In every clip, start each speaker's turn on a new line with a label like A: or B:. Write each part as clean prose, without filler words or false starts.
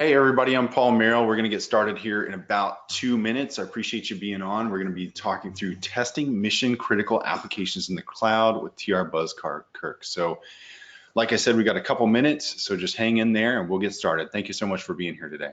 A: Hey everybody, I'm Paul Merrill. We're going to get started here in about 2 minutes. I appreciate you being on. We're going to be talking through testing mission critical applications in the cloud with TR Buskirk. So like I said, we got a couple minutes, so just hang in there and we'll get started. Thank you so much for being here today.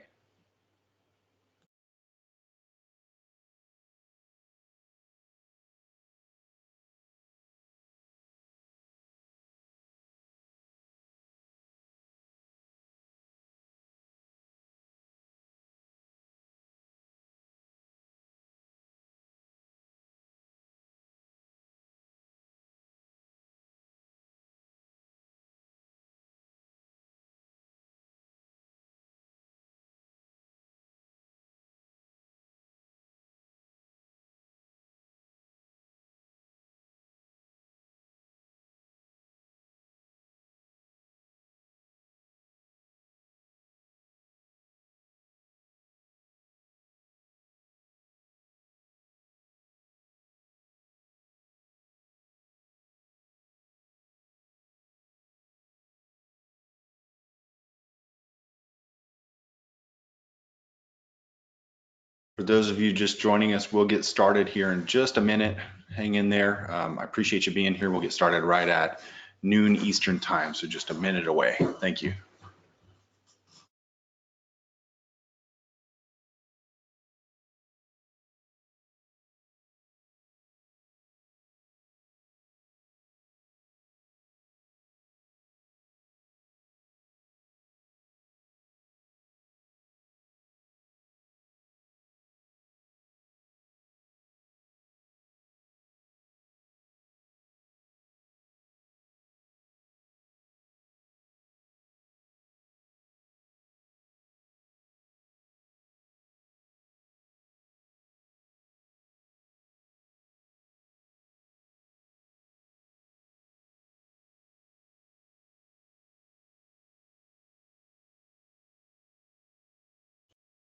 A: For those of you just joining us, we'll get started here in just a minute. Hang in there. I appreciate you being here. We'll get started right at noon Eastern time, so just a minute away. Thank you.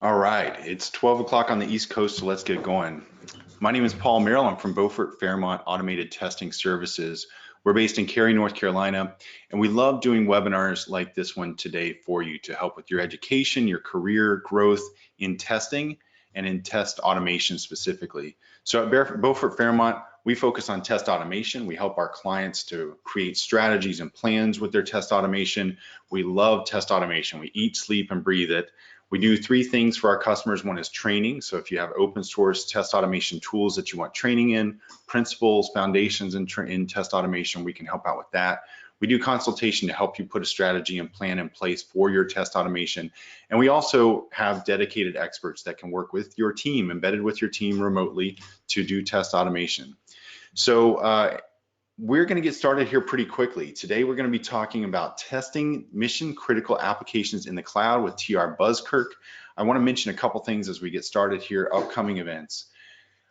A: All right, it's 12 o'clock on the East Coast, so let's get going. My name is Paul Merrill. I'm from Beaufort Fairmont Automated Testing Services. We're based in Cary, North Carolina, and we love doing webinars like this one today for you to help with your education, your career growth in testing and in test automation specifically. So at Beaufort Fairmont, we focus on test automation. We help our clients to create strategies and plans with their test automation. We love test automation. We eat, sleep, and breathe it. We do 3 things for our customers. One is training. So if you have open source test automation tools that you want training in, principles, foundations in test automation, we can help out with that. We do consultation to help you put a strategy and plan in place for your test automation. And we also have dedicated experts that can work with your team, embedded with your team remotely to do test automation. So we're going to get started here pretty quickly. Today, we're going to be talking about testing mission critical applications in the cloud with TR Buskirk. I want to mention a couple things as we get started here, upcoming events.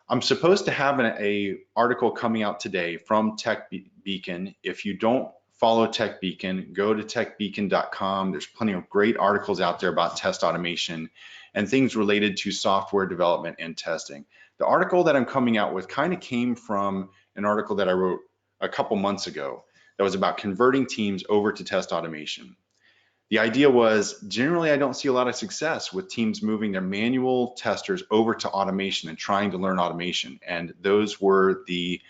A: I'm supposed to have an article coming out today from Tech Beacon. If you don't follow Tech Beacon, go to techbeacon.com. There's plenty of great articles out there about test automation and things related to software development and testing. The article that I'm coming out with kind of came from an article that I wrote a couple months ago that was about converting teams over to test automation. The idea was generally I don't see a lot of success with teams moving their manual testers over to automation and trying to learn automation. And those were the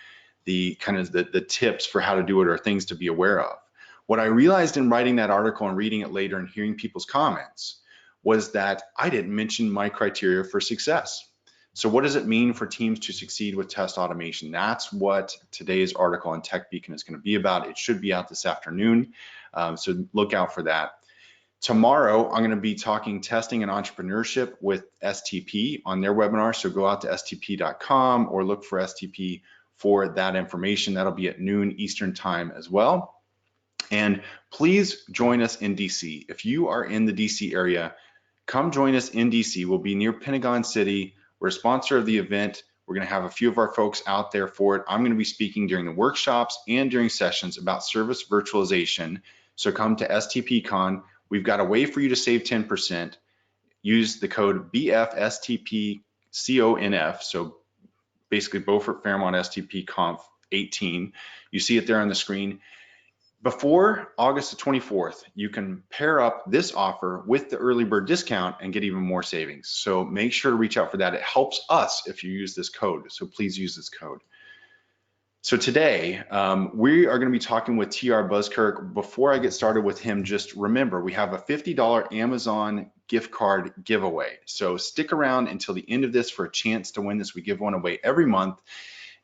A: tips for how to do it or things to be aware of. What I realized in writing that article and reading it later and hearing people's comments was that I didn't mention my criteria for success. So what does it mean for teams to succeed with test automation? That's what today's article on Tech Beacon is going to be about. It should be out this afternoon, so look out for that. Tomorrow, I'm going to be talking testing and entrepreneurship with STP on their webinar, so go out to stp.com or look for STP for that information. That'll be at noon Eastern time as well. And please join us in DC. If you are in the DC area, come join us in DC. We'll be near Pentagon City. We're a sponsor of the event. We're going to have a few of our folks out there for it. I'm going to be speaking during the workshops and during sessions about service virtualization. So come to STPCon. We've got a way for you to save 10%. Use the code BFSTPCONF. So basically Beaufort Fairmont STP Conf 18. You see it there on the screen. Before August the 24th, you can pair up this offer with the early bird discount and get even more savings. So make sure to reach out for that. It helps us if you use this code. So please use this code. So today, we are going to be talking with TR Buskirk. Before I get started with him, just remember, we have a $50 Amazon gift card giveaway. So stick around until the end of this for a chance to win this. We give one away every month.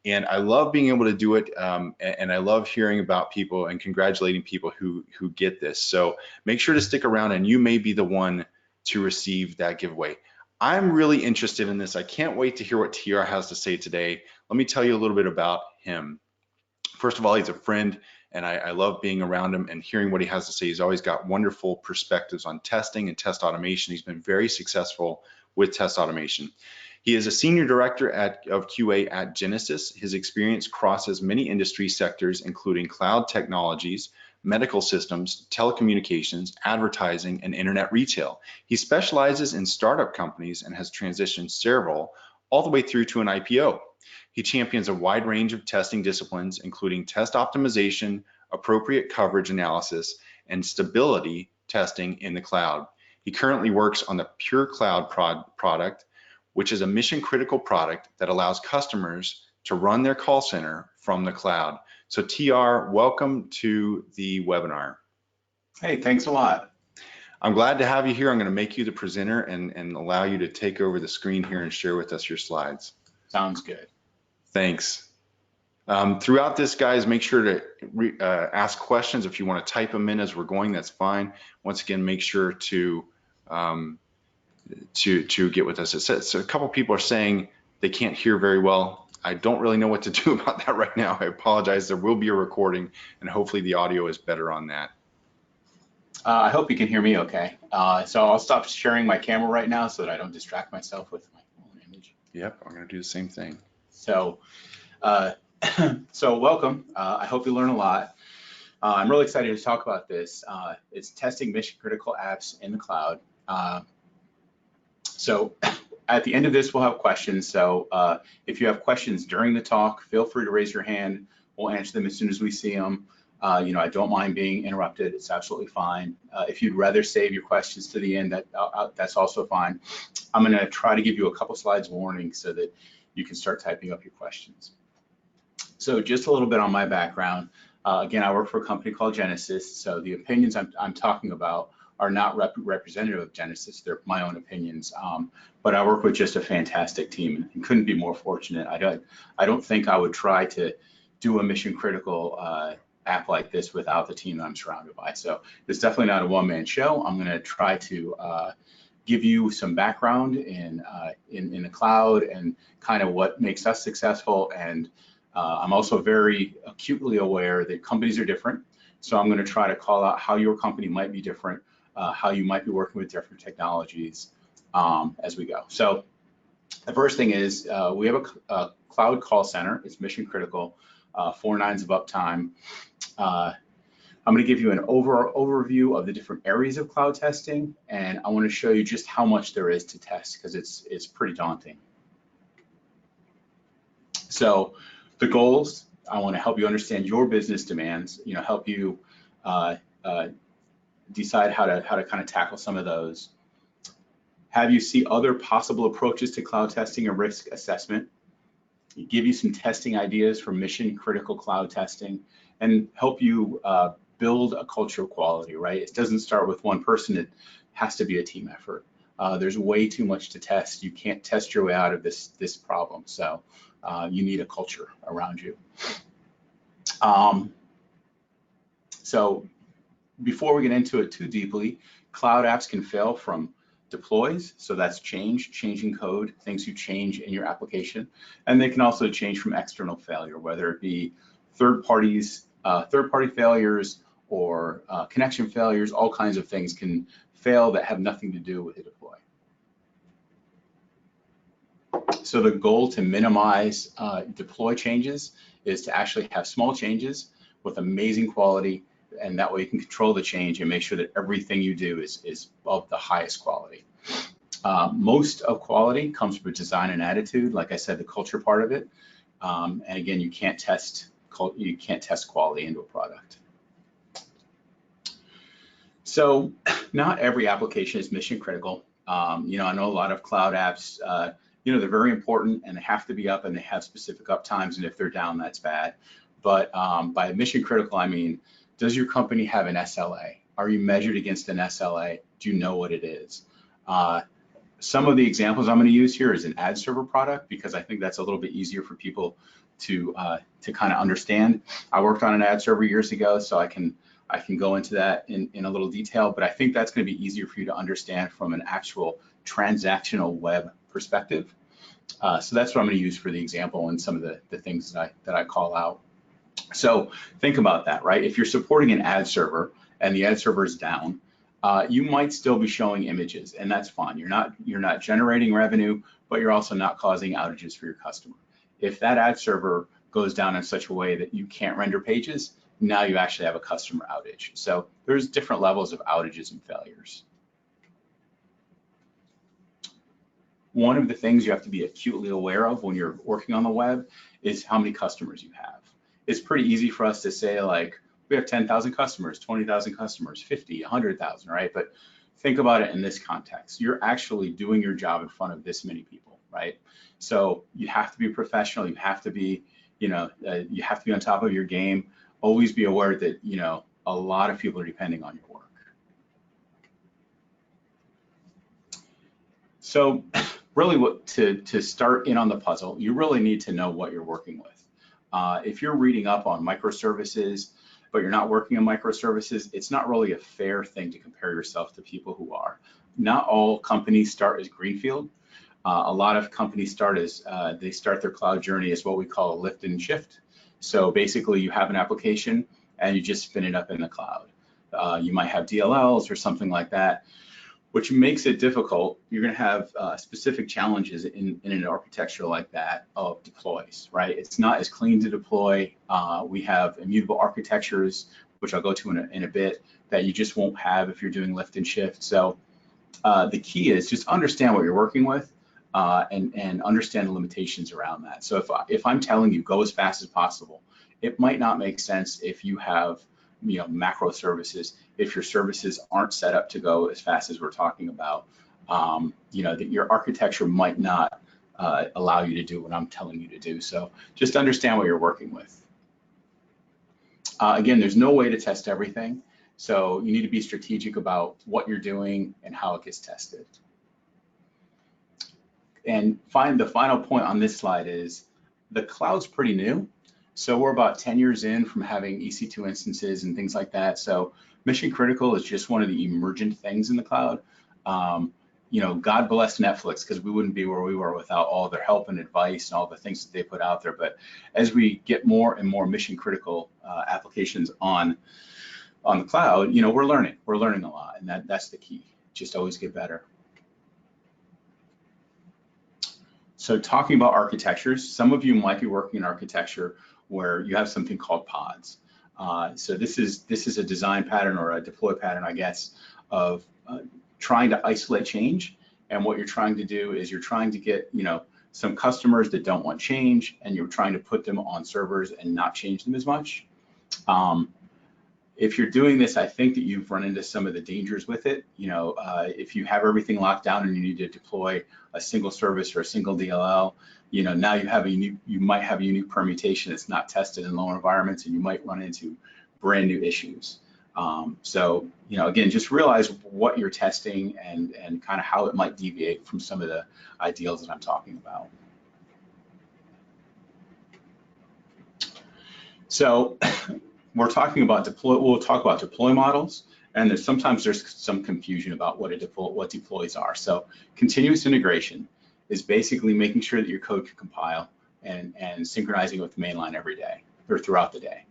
A: And I love being able to do it, and I love hearing about people and congratulating people who get this. So make sure to stick around, and you may be the one to receive that giveaway. I'm really interested in this. I can't wait to hear what TR has to say today. Let me tell you a little bit about him. First of all, he's a friend, and I love being around him and hearing what he has to say. He's always got wonderful perspectives on testing and test automation. He's been very successful with test automation. He is a senior director of QA at Genesys. His experience crosses many industry sectors, including cloud technologies, medical systems, telecommunications, advertising, and internet retail. He specializes in startup companies and has transitioned several all the way through to an IPO. He champions a wide range of testing disciplines, including test optimization, appropriate coverage analysis, and stability testing in the cloud. He currently works on the PureCloud product, which is a mission-critical product that allows customers to run their call center from the cloud. So TR, welcome to the webinar.
B: Hey, thanks a lot.
A: I'm glad to have you here. I'm going to make you the presenter and allow you to take over the screen here and share with us your slides.
B: Sounds good.
A: Thanks. Throughout this, guys, make sure to ask questions. If you want to type them in as we're going, that's fine. Once again, make sure to get with us. It says, so a couple people are saying they can't hear very well. I don't really know what to do about that right now. I apologize. There will be a recording, and hopefully the audio is better on that.
B: I hope you can hear me okay. So I'll stop sharing my camera right now so that I don't distract myself with my own image.
A: Yep, I'm going to do the same thing.
B: So, so welcome. I hope you learn a lot. I'm really excited to talk about this. It's testing mission critical apps in the cloud. So at the end of this, we'll have questions. So if you have questions during the talk, feel free to raise your hand. We'll answer them as soon as we see them. I don't mind being interrupted. It's absolutely fine. If you'd rather save your questions to the end, that's also fine. I'm going to try to give you a couple slides warning so that you can start typing up your questions. So just a little bit on my background. Again, I work for a company called Genesys. So the opinions I'm talking about are not representative of Genesys. They're my own opinions. But I work with just a fantastic team and couldn't be more fortunate. I don't think I would try to do a mission critical app like this without the team that I'm surrounded by. So it's definitely not a one-man show. I'm going to try to give you some background in the cloud and kind of what makes us successful. And I'm also very acutely aware that companies are different. So I'm going to try to call out how your company might be different, how you might be working with different technologies as we go. So the first thing is we have a cloud call center. It's mission critical, 4 nines of uptime. I'm going to give you an overview of the different areas of cloud testing, and I want to show you just how much there is to test because it's pretty daunting. So the goals, I want to help you understand your business demands, help you decide how to kind of tackle some of those. Have you see other possible approaches to cloud testing and risk assessment. Give you some testing ideas for mission critical cloud testing and help you build a culture of quality, right? It doesn't start with one person. It has to be a team effort. There's way too much to test. You can't test your way out of this problem. So you need a culture around you. So before we get into it too deeply, cloud apps can fail from deploys. So that's changing code, things you change in your application. And they can also change from external failure, whether it be third-party failures or connection failures. All kinds of things can fail that have nothing to do with the deploy. So the goal to minimize deploy changes is to actually have small changes with amazing quality, and that way you can control the change and make sure that everything you do is of the highest quality. Most of quality comes from design and attitude, like I said, the culture part of it. And again, you can't test quality into a product. So not every application is mission critical. You know, I know a lot of cloud apps, you know, they're very important and they have to be up and they have specific uptimes. And if they're down, that's bad. But by mission critical, I mean, does your company have an SLA? Are you measured against an SLA? Do you know what it is? Some of the examples I'm going to use here is an ad server product because I think that's a little bit easier for people to kind of understand. I worked on an ad server years ago, so I can go into that in a little detail, but I think that's going to be easier for you to understand from an actual transactional web perspective. So that's what I'm going to use for the example and some of the things that I call out. So think about that, right? If you're supporting an ad server and the ad server is down, you might still be showing images, and that's fine. You're not generating revenue, but you're also not causing outages for your customer. If that ad server goes down in such a way that you can't render pages, now you actually have a customer outage. So there's different levels of outages and failures. One of the things you have to be acutely aware of when you're working on the web is how many customers you have. It's pretty easy for us to say, like, we have 10,000 customers, 20,000 customers, 50, 100,000, right? But think about it in this context. You're actually doing your job in front of this many people, right? So you have to be professional. You have to be, you know, you have to be on top of your game. Always be aware that, you know, a lot of people are depending on your work. So really to start in on the puzzle, you really need to know what you're working with. If you're reading up on microservices, but you're not working on microservices, it's not really a fair thing to compare yourself to people who are. Not all companies start as greenfield. A lot of companies start as, they start their cloud journey as what we call a lift and shift. So basically you have an application and you just spin it up in the cloud. You might have DLLs or something like that, which makes it difficult. You're going to have specific challenges in an architecture like that of deploys, right? It's not as clean to deploy. We have immutable architectures, which I'll go to in a bit, that you just won't have if you're doing lift and shift. So the key is just understand what you're working with and understand the limitations around that. So if I'm telling you go as fast as possible, it might not make sense if you have, you know, macro services, if your services aren't set up to go as fast as we're talking about, you know, that your architecture might not allow you to do what I'm telling you to do. So just understand what you're working with. Again, there's no way to test everything. So you need to be strategic about what you're doing and how it gets tested. And the final point on this slide is the cloud's pretty new. So we're about 10 years in from having EC2 instances and things like that. So mission critical is just one of the emergent things in the cloud. You know, God bless Netflix, because we wouldn't be where we were without all their help and advice and all the things that they put out there. But as we get more and more mission critical applications on the cloud, you know, we're learning a lot, and that's the key. Just always get better. So talking about architectures, some of you might be working in architecture where you have something called pods. So this is a design pattern or a deploy pattern, I guess, of trying to isolate change. And what you're trying to do is you're trying to get, you know, some customers that don't want change, and you're trying to put them on servers and not change them as much. If you're doing this, I think that you've run into some of the dangers with it. You know, if you have everything locked down and you need to deploy a single service or a single DLL, you know, now you might have a unique permutation that's not tested in lower environments, and you might run into brand new issues. So, you know, again, just realize what you're testing and kind of how it might deviate from some of the ideals that I'm talking about. So we're talking about we'll talk about deploy models, and sometimes there's some confusion about what deploys are. So continuous integration is basically making sure that your code can compile and synchronizing with the mainline every day or throughout the day.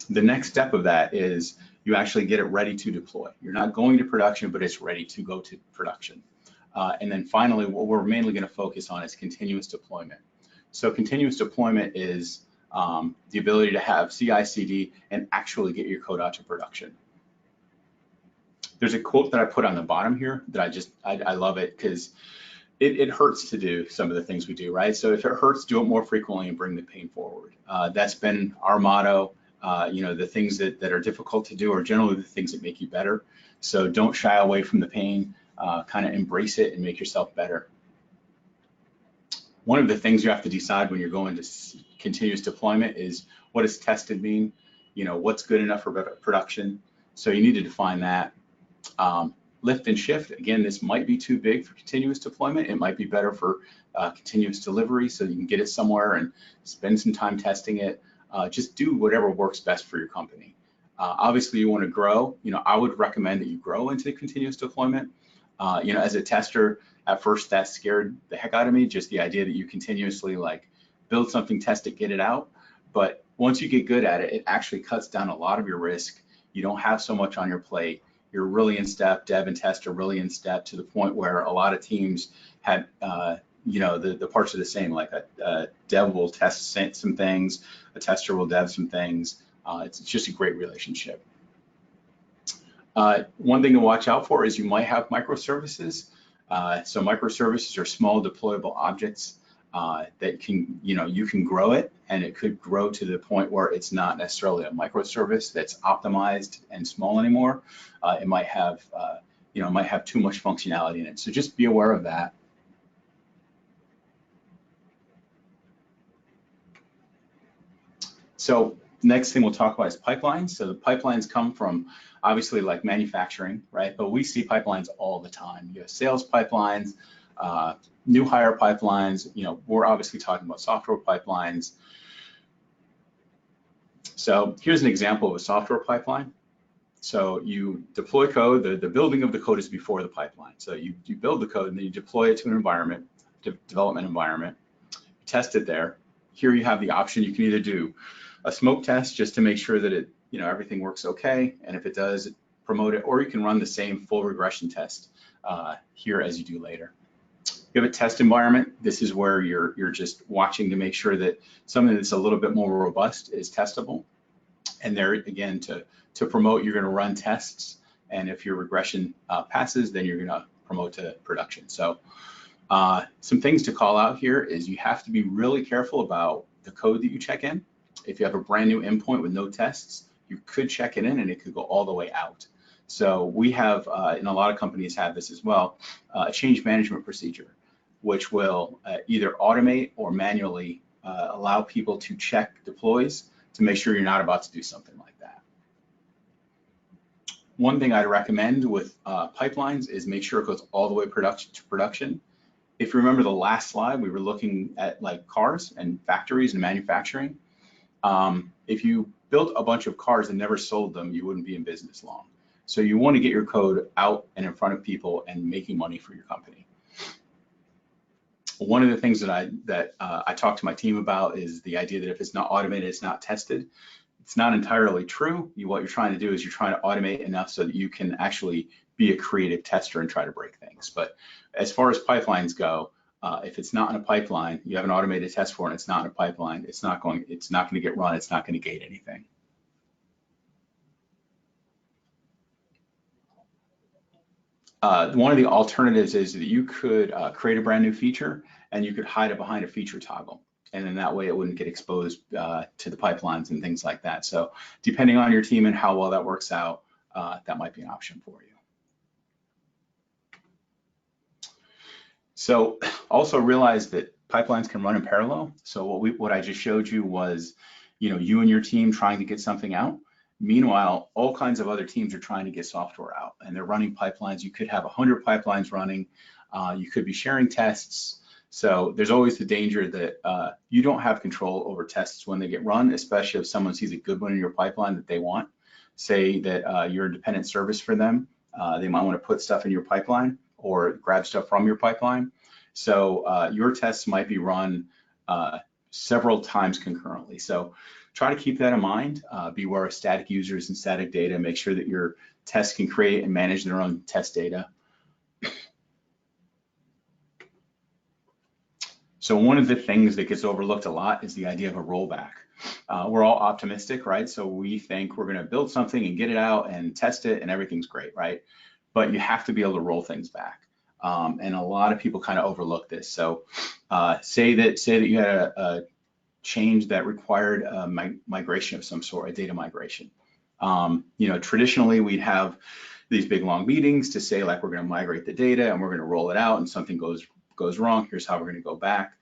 B: The next step of that is you actually get it ready to deploy. You're not going to production, but it's ready to go to production. And then finally, what we're mainly going to focus on is continuous deployment. So continuous deployment is the ability to have CI/CD and actually get your code out to production. There's a quote that I put on the bottom here that I love it, because it hurts to do some of the things we do, right? So if it hurts, do it more frequently and bring the pain forward. That's been our motto. The things that are difficult to do are generally the things that make you better. So don't shy away from the pain, kind of embrace it and make yourself better. One of the things you have to decide when you're going to continuous deployment is, what does tested mean? What's good enough for production? So you need to define that. Lift and shift, again, this might be too big for continuous deployment. It might be better for continuous delivery, so you can get it somewhere and spend some time testing it. Just do whatever works best for your company. Obviously, you want to grow. I would recommend that you grow into continuous deployment. As a tester, at first that scared the heck out of me, just the idea that you continuously build something, test it, get it out. But once you get good at it, it actually cuts down a lot of your risk. You don't have so much on your plate. You're really in step, dev and test are really in step, to the point where a lot of teams had, the parts are the same, like a dev will test some things, a tester will dev some things. It's just a great relationship. One thing to watch out for is you might have microservices. So microservices are small deployable objects that can, you can grow it, and it could grow to the point where it's not necessarily a microservice that's optimized and small anymore. It might have, too much functionality in it. So just be aware of that. So next thing we'll talk about is pipelines. So the pipelines come from obviously manufacturing, right? But we see pipelines all the time. You have sales pipelines, new hire pipelines. We're obviously talking about software pipelines. So here's an example of a software pipeline. So you deploy code. The building of the code is before the pipeline. So you build the code and then you deploy it to an environment, development environment, test it there. Here you have the option. You can either do a smoke test just to make sure that everything works okay, and if it does, promote it, or you can run the same full regression test here as you do later. You have a test environment. This is where you're just watching to make sure that something that's a little bit more robust is testable. And there again, to promote, you're going to run tests, and if your regression passes, then you're going to promote to production. So some things to call out here is you have to be really careful about the code that you check in. If you have a brand new endpoint with no tests, you could check it in and it could go all the way out. So we have, and a lot of companies have this as well, a change management procedure, which will either automate or manually allow people to check deploys to make sure you're not about to do something like that. One thing I'd recommend with pipelines is make sure it goes all the way to production. If you remember the last slide, we were looking at cars and factories and manufacturing. If you built a bunch of cars and never sold them, you wouldn't be in business long. So you want to get your code out and in front of people and making money for your company. One of the things that I talk to my team about is the idea that if it's not automated, it's not tested. It's not entirely true. What you're trying to do is you're trying to automate enough so that you can actually be a creative tester and try to break things. But as far as pipelines go, if it's not in a pipeline, you have an automated test for it, and it's not in a pipeline, it's not going to get run, it's not going to gate anything. One of the alternatives is that you could create a brand new feature and you could hide it behind a feature toggle. And then that way it wouldn't get exposed to the pipelines and things like that. So depending on your team and how well that works out, that might be an option for you. So also realize that pipelines can run in parallel. So what I just showed you was, you and your team trying to get something out. Meanwhile, all kinds of other teams are trying to get software out, and they're running pipelines. You could have 100 pipelines running. You could be sharing tests. So there's always the danger that you don't have control over tests when they get run, especially if someone sees a good one in your pipeline that they want. Say that you're a dependent service for them. They might want to put stuff in your pipeline or grab stuff from your pipeline. So your tests might be run several times concurrently. So try to keep that in mind. Beware of static users and static data. Make sure that your tests can create and manage their own test data. So one of the things that gets overlooked a lot is the idea of a rollback. We're all optimistic, right? So we think we're going to build something and get it out and test it and everything's great, right? But you have to be able to roll things back. And a lot of people kind of overlook this. So say that you had a change that required a migration of some sort, a data migration. Traditionally we'd have these big long meetings to say like, we're going to migrate the data and we're going to roll it out, and something goes wrong, here's how we're going to go back.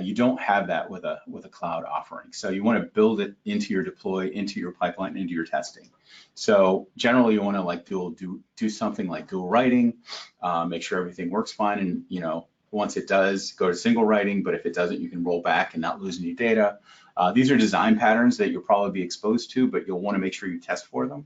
B: You don't have that with a cloud offering. So you want to build it into your deploy, into your pipeline, into your testing. So generally you want to like do something like dual writing, make sure everything works fine. And once it does, go to single writing, but if it doesn't, you can roll back and not lose any data. These are design patterns that you'll probably be exposed to, but you'll want to make sure you test for them.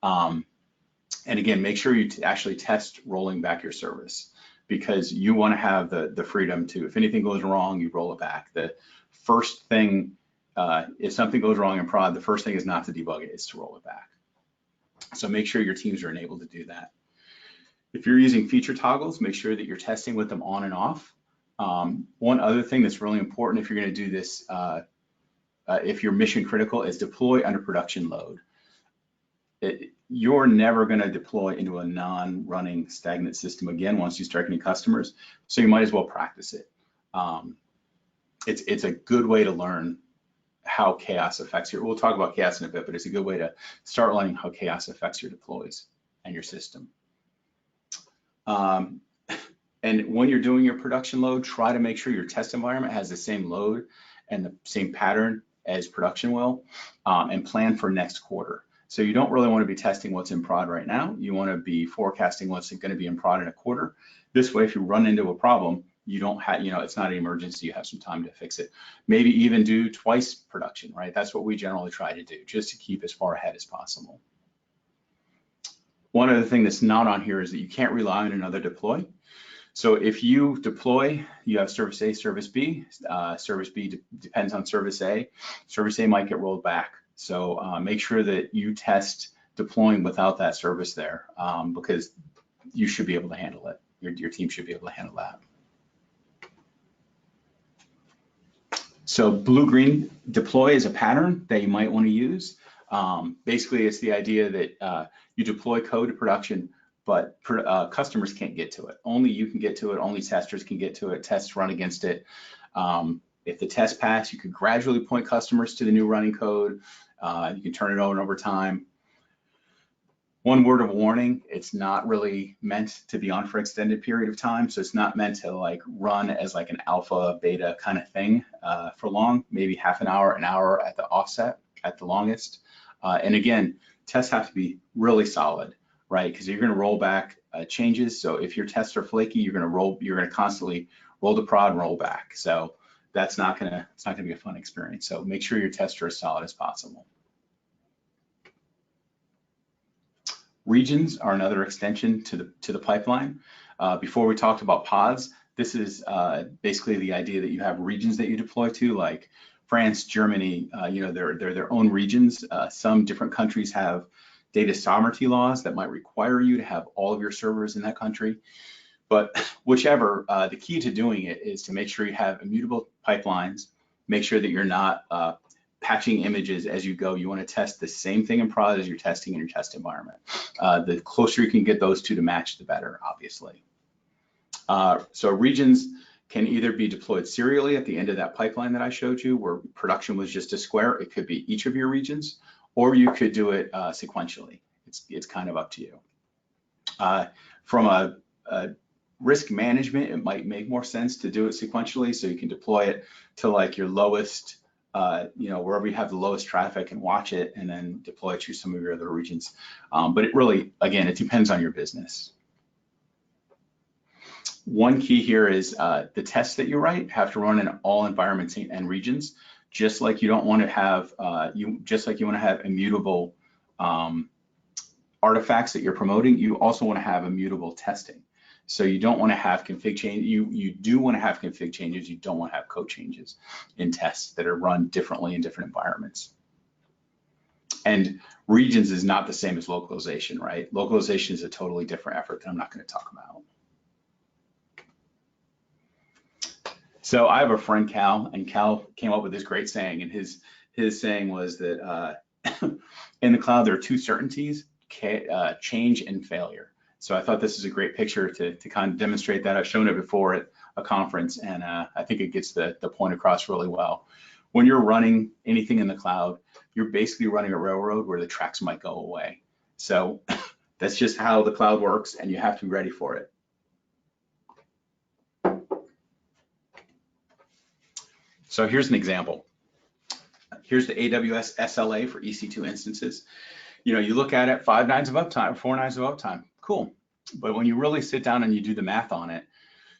B: And again, make sure you actually test rolling back your service, because you want to have the freedom to, if anything goes wrong, you roll it back. The first thing, if something goes wrong in prod, the first thing is not to debug it, it's to roll it back. So make sure your teams are enabled to do that. If you're using feature toggles, make sure that you're testing with them on and off. One other thing that's really important if you're going to do this, if you're mission critical, is deploy under production load. You're never going to deploy into a non-running stagnant system again once you start getting customers, so you might as well practice it. It's a good way to learn how chaos affects your, we'll talk about chaos in a bit, but it's a good way to start learning how chaos affects your deploys and your system. And when you're doing your production load, try to make sure your test environment has the same load and the same pattern as production will, and plan for next quarter. So you don't really want to be testing what's in prod right now. You want to be forecasting what's going to be in prod in a quarter. This way, if you run into a problem, you don't have, it's not an emergency, you have some time to fix it. Maybe even do twice production, right? That's what we generally try to do, just to keep as far ahead as possible. One other thing that's not on here is that you can't rely on another deploy. So if you deploy, you have service A, service B. Service B depends on service A. Service A might get rolled back. So make sure that you test deploying without that service there, because you should be able to handle it. Your team should be able to handle that. So blue-green deploy is a pattern that you might want to use. Basically, it's the idea that you deploy code to production, but customers can't get to it. Only you can get to it. Only testers can get to it. Tests run against it. If the test pass, you could gradually point customers to the new running code. You can turn it over time. One word of warning, it's not really meant to be on for an extended period of time. So it's not meant to like run as like an alpha, beta kind of thing for long, maybe half an hour at the offset at the longest. And again, tests have to be really solid, right? Because you're going to roll back changes. So if your tests are flaky, you're going to constantly roll to prod and roll back. So it's not going to be a fun experience. So make sure your tests are as solid as possible. Regions are another extension to the pipeline. Before we talked about pods, this is basically the idea that you have regions that you deploy to, like France, Germany, they're their own regions. Some different countries have data sovereignty laws that might require you to have all of your servers in that country. But whichever, the key to doing it is to make sure you have immutable pipelines, make sure that you're not patching images as you go. You want to test the same thing in prod as you're testing in your test environment. The closer you can get those two to match, the better, obviously. So regions can either be deployed serially at the end of that pipeline that I showed you, where production was just a square. It could be each of your regions, or you could do it sequentially. It's kind of up to you. From a risk management, it might make more sense to do it sequentially, so you can deploy it to like your lowest, wherever you have the lowest traffic, and watch it, and then deploy it to some of your other regions. But it really, again, it depends on your business. One key here is the tests that you write have to run in all environments and regions. Just like you don't want to have, you want to have immutable artifacts that you're promoting, you also want to have immutable testing. So you don't want to have config change. You do want to have config changes. You don't want to have code changes in tests that are run differently in different environments. And regions is not the same as localization, right? Localization is a totally different effort that I'm not going to talk about. So I have a friend, Cal, and Cal came up with this great saying, and his saying was that in the cloud, there are two certainties, change and failure. So I thought this is a great picture to kind of demonstrate that. I've shown it before at a conference, and I think it gets the point across really well. when you're running anything in the cloud, you're basically running a railroad where the tracks might go away. So that's just how the cloud works, and you have to be ready for it. So here's an example. Here's the AWS SLA for EC2 instances. You know, you look at it, 5 nines of uptime, 4 nines of uptime, cool. But when you really sit down and you do the math on it,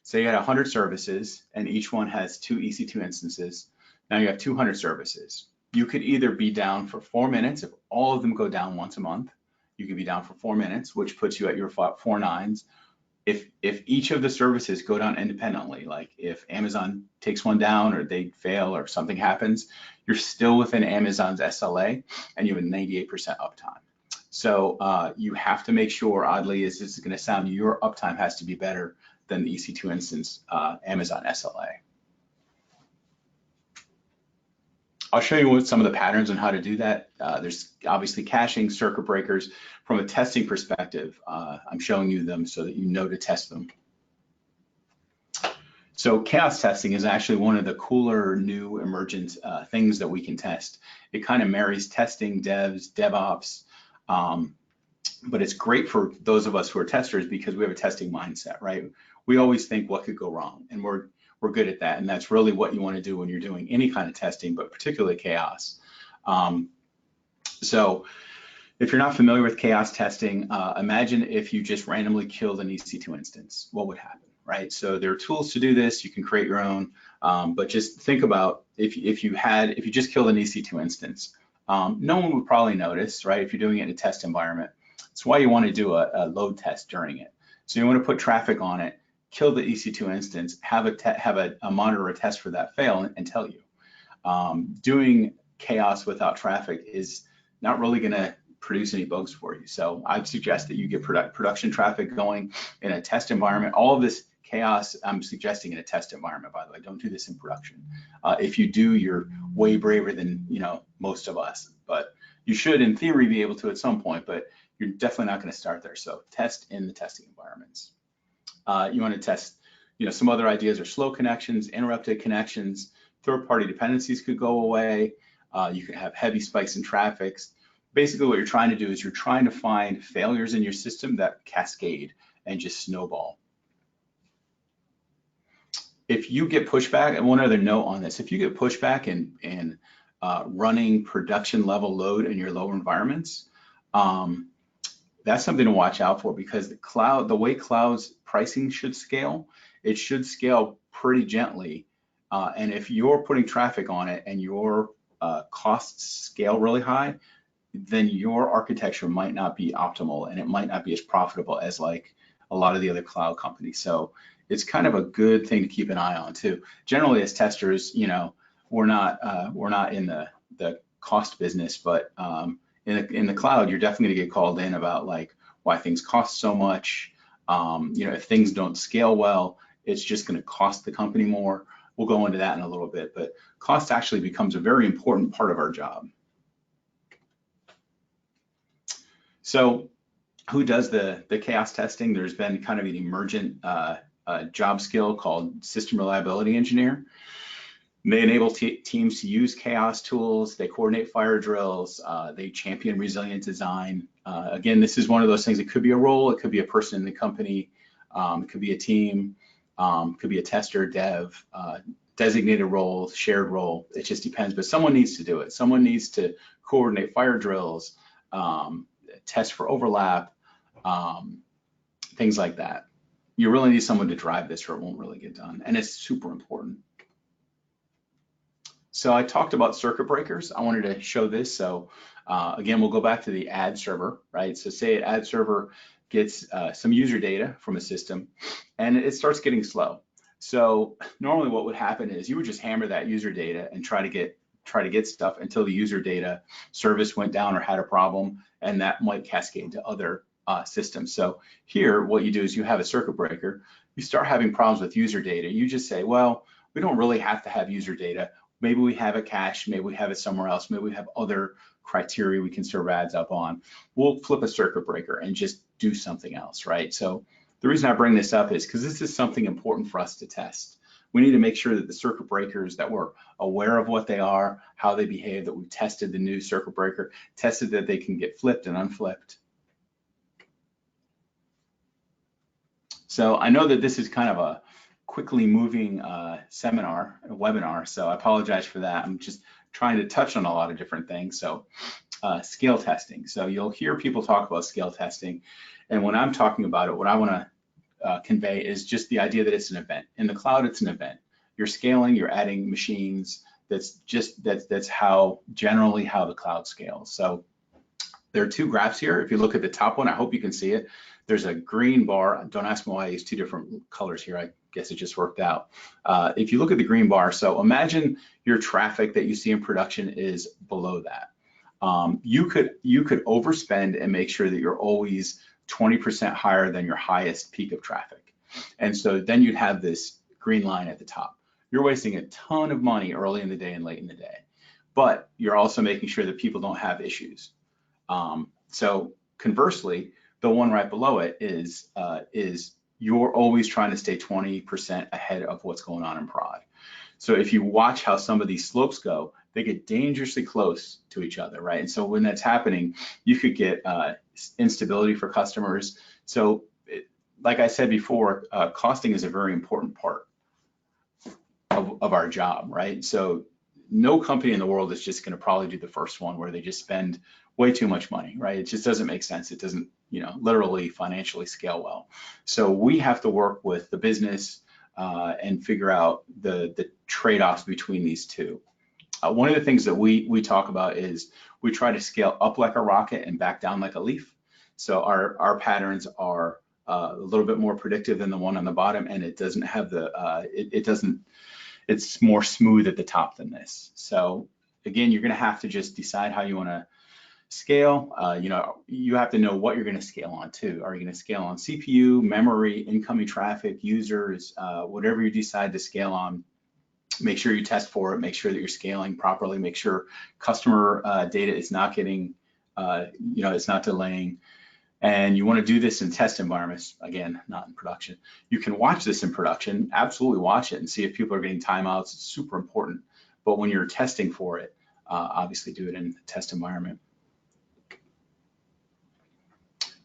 B: say you had 100 services and each one has 2 EC2 instances. Now you have 200 services. You could either be down for 4 minutes if all of them go down once a month. You could be down for 4 minutes, which puts you at your 4 nines. If each of the services go down independently, like if Amazon takes one down or they fail or something happens, you're still within Amazon's SLA and you have a 98% uptime. So you have to make sure, oddly, as this is going to sound, your uptime has to be better than the EC2 instance Amazon SLA. I'll show you what some of the patterns on how to do that. There's obviously caching, circuit breakers. From a testing perspective, I'm showing you them so that you know to test them. So chaos testing is actually one of the cooler new emergent things that we can test. It kind of marries testing, devs, DevOps, but it's great for those of us who are testers because we have a testing mindset, right? We always think what could go wrong, and we're good at that, and that's really what you want to do when you're doing any kind of testing, but particularly chaos. So if you're not familiar with chaos testing, imagine if you just randomly killed an EC2 instance, what would happen, right? So there are tools to do this. You can create your own, but just think about if you just killed an EC2 instance, no one would probably notice, right? If you're doing it in a test environment. That's why you want to do a load test during it. So you want to put traffic on it, kill the EC2 instance, have a monitor or test for that fail and tell you. Doing chaos without traffic is not really going to produce any bugs for you. So I'd suggest that you get production traffic going in a test environment. All of this chaos I'm suggesting in a test environment, by the way. Don't do this in production. If you do, you're way braver than most of us. But you should, in theory, be able to at some point. But you're definitely not going to start there. So test in the testing environments. You want to test, some other ideas are slow connections, interrupted connections, third-party dependencies could go away. You can have heavy spikes in traffic. Basically, what you're trying to do is you're trying to find failures in your system that cascade and just snowball. If you get pushback, and one other note on this, if you get pushback in running production level load in your lower environments, that's something to watch out for, because the way cloud's pricing should scale, it should scale pretty gently. And if you're putting traffic on it and your costs scale really high, then your architecture might not be optimal and it might not be as profitable as like a lot of the other cloud companies. So it's kind of a good thing to keep an eye on too. Generally, as testers, we're not in the cost business, but in the cloud, you're definitely going to get called in about like why things cost so much. If things don't scale well, it's just going to cost the company more. We'll go into that in a little bit, but cost actually becomes a very important part of our job. So who does the chaos testing? There's been kind of an emergent job skill called system reliability engineer. They enable teams to use chaos tools. They coordinate fire drills. They champion resilient design. Again, this is one of those things. It could be a role. It could be a person in the company. It could be a team. It could be a tester, dev, designated role, shared role. It just depends. But someone needs to do it. Someone needs to coordinate fire drills, test for overlap, things like that. You really need someone to drive this or it won't really get done. And it's super important. So I talked about circuit breakers. I wanted to show this. So again, we'll go back to the ad server, right? So say an ad server gets some user data from a system and it starts getting slow. So normally what would happen is you would just hammer that user data and try to get stuff until the user data service went down or had a problem, and that might cascade to other systems. So here, what you do is you have a circuit breaker. You start having problems with user data. You just say, well, we don't really have to have user data. Maybe we have it cached, maybe we have it somewhere else, maybe we have other criteria we can serve ads up on. We'll flip a circuit breaker and just do something else, right? So the reason I bring this up is because this is something important for us to test. We need to make sure that the circuit breakers, that we're aware of what they are, how they behave, that we've tested the new circuit breaker, tested that they can get flipped and unflipped. So I know that this is kind of a quickly moving webinar, so I apologize for that. I'm just trying to touch on a lot of different things. So scale testing. So you'll hear people talk about scale testing. And when I'm talking about it, what I want to convey is just the idea that it's an event. In the cloud, it's an event. You're scaling, you're adding machines. That's how generally how the cloud scales. So there are two graphs here. If you look at the top one, I hope you can see it. There's a green bar. Don't ask me why I use two different colors here. I guess it just worked out. If you look at the green bar, so imagine your traffic that you see in production is below that. You could overspend and make sure that you're always 20% higher than your highest peak of traffic. And so then you'd have this green line at the top. You're wasting a ton of money early in the day and late in the day, but you're also making sure that people don't have issues. So conversely, the one right below it is you're always trying to stay 20% ahead of what's going on in prod. So if you watch how some of these slopes go, they get dangerously close to each other, right? And so when that's happening, you could get instability for customers. So like I said before, costing is a very important part of our job, right? So no company in the world is just going to probably do the first one where they just spend way too much money, right? It just doesn't make sense. It doesn't, literally financially scale well. So we have to work with the business and figure out the trade-offs between these two. One of the things that we talk about is we try to scale up like a rocket and back down like a leaf. So our patterns are a little bit more predictive than the one on the bottom, and it doesn't have it's more smooth at the top than this. So again, you're going to have to just decide how you want to scale. You have to know what you're going to scale on too. Are you going to scale on CPU, memory, incoming traffic, users, whatever you decide to scale on? Make sure you test for it. Make sure that you're scaling properly. Make sure customer data is not getting, it's not delaying. And you want to do this in test environments, again, not in production. You can watch this in production, absolutely watch it and see if people are getting timeouts. It's super important. But when you're testing for it, obviously do it in a test environment.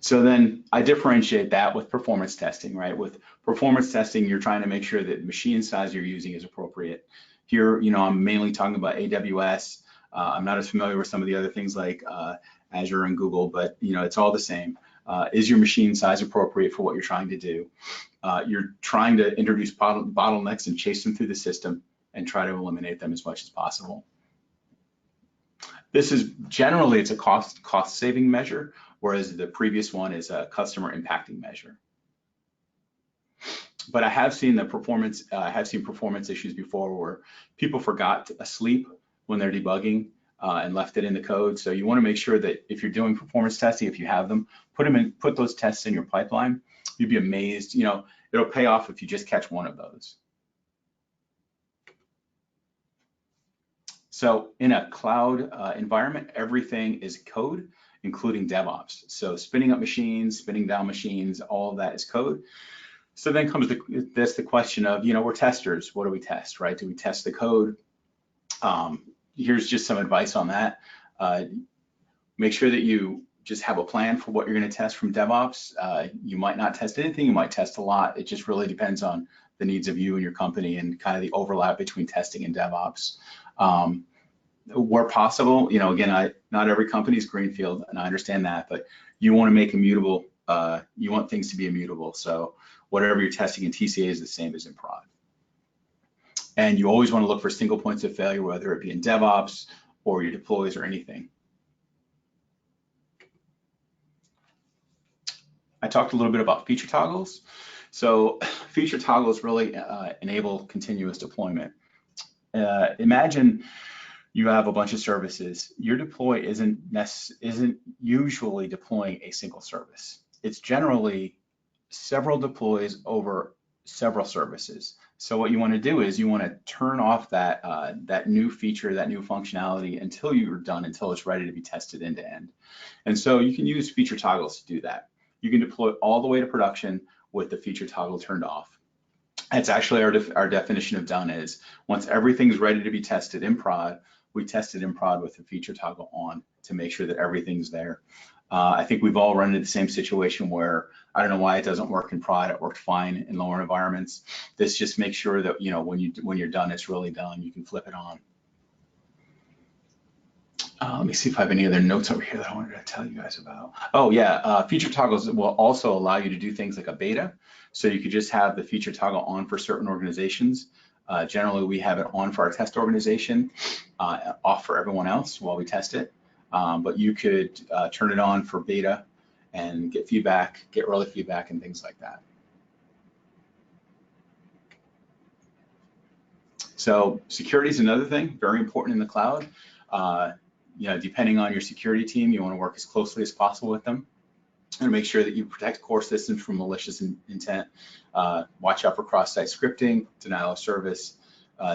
B: So then I differentiate that with performance testing, right? With performance testing, you're trying to make sure that the machine size you're using is appropriate. Here, I'm mainly talking about AWS. I'm not as familiar with some of the other things like Azure and Google, but it's all the same. Is your machine size appropriate for what you're trying to do? You're trying to introduce bottlenecks and chase them through the system and try to eliminate them as much as possible. This is generally, it's a cost saving measure, whereas the previous one is a customer impacting measure. But I have seen performance issues before where people forgot to sleep when they're debugging and left it in the code. So you want to make sure that if you're doing performance testing, if you have them, put those tests in your pipeline. You'd be amazed. It'll pay off if you just catch one of those. So in a cloud environment, everything is code, including DevOps. So spinning up machines, spinning down machines, all of that is code. So then comes the question of, we're testers. What do we test, right? Do we test the code? Here's just some advice on that. Make sure that you just have a plan for what you're going to test from DevOps. You might not test anything. You might test a lot. It just really depends on the needs of you and your company and kind of the overlap between testing and DevOps. Where possible, again, not every company is greenfield, and I understand that, but you want to make immutable, you want things to be immutable. So whatever you're testing in TCA is the same as in prod. And you always want to look for single points of failure, whether it be in DevOps or your deploys or anything. I talked a little bit about feature toggles. So feature toggles really enable continuous deployment. Imagine you have a bunch of services. Your deploy isn't usually deploying a single service. It's generally several deploys over several services. So what you want to do is you want to turn off that new feature, that new functionality until you're done, until it's ready to be tested end to end. And so you can use feature toggles to do that. You can deploy all the way to production with the feature toggle turned off. That's actually our definition of done is once everything's ready to be tested in prod, we test it in prod with the feature toggle on to make sure that everything's there. I think we've all run into the same situation where I don't know why it doesn't work in prod. It worked fine in lower environments. This just makes sure that when you're done, it's really done. You can flip it on. Let me see if I have any other notes over here that I wanted to tell you guys about. Oh yeah, feature toggles will also allow you to do things like a beta. So you could just have the feature toggle on for certain organizations. Generally, we have it on for our test organization, off for everyone else while we test it. But you could turn it on for beta and get feedback, get early feedback and things like that. So security is another thing, very important in the cloud. Depending on your security team, you want to work as closely as possible with them and make sure that you protect core systems from malicious intent. Watch out for cross-site scripting, denial of service.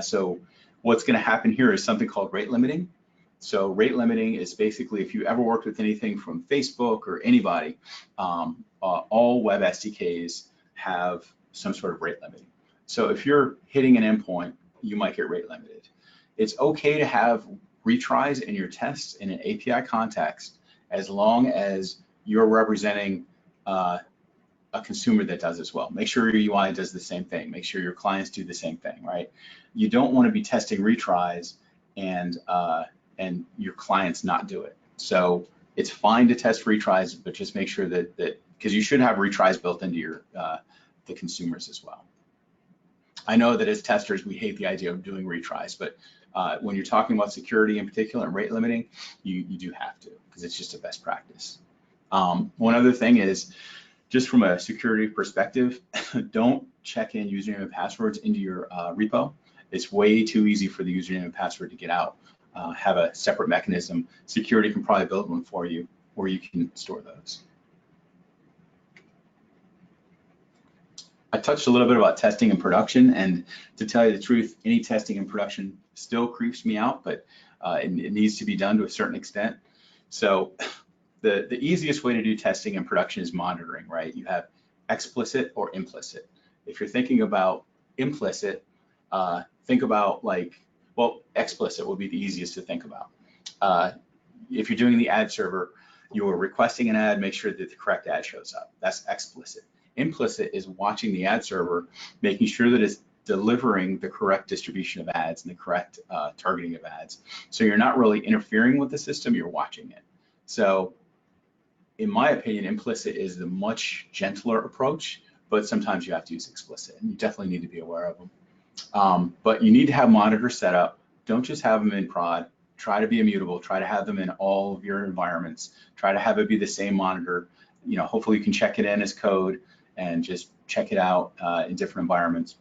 B: So what's going to happen here is something called rate limiting. So rate limiting is basically if you ever worked with anything from Facebook or anybody, all web SDKs have some sort of rate limiting. So if you're hitting an endpoint, you might get rate limited. It's okay to have retries in your tests in an API context as long as you're representing a consumer that does as well. Make sure your UI does the same thing. Make sure your clients do the same thing, right? You don't want to be testing retries and your clients not do it. So it's fine to test retries, but just make sure that because you should have retries built into your the consumers as well. I know that as testers, we hate the idea of doing retries, but when you're talking about security in particular and rate limiting, you do have to, because it's just a best practice. One other thing is, just from a security perspective, don't check in username and passwords into your repo. It's way too easy for the username and password to get out. Have a separate mechanism. Security can probably build one for you where you can store those. I touched a little bit about testing in production, and to tell you the truth, any testing in production still creeps me out, but it needs to be done to a certain extent. So the easiest way to do testing in production is monitoring, right? You have explicit or implicit. If you're thinking about implicit, think about explicit would be the easiest to think about. If you're doing the ad server, you're requesting an ad, make sure that the correct ad shows up. That's explicit. Implicit is watching the ad server, making sure that it's delivering the correct distribution of ads and the correct targeting of ads. So you're not really interfering with the system, you're watching it. So in my opinion, implicit is the much gentler approach, but sometimes you have to use explicit, and you definitely need to be aware of them. But you need to have monitors set up. Don't just have them in prod. Try to be immutable. Try to have them in all of your environments. Try to have it be the same monitor. Hopefully you can check it in as code and just check it out in different environments.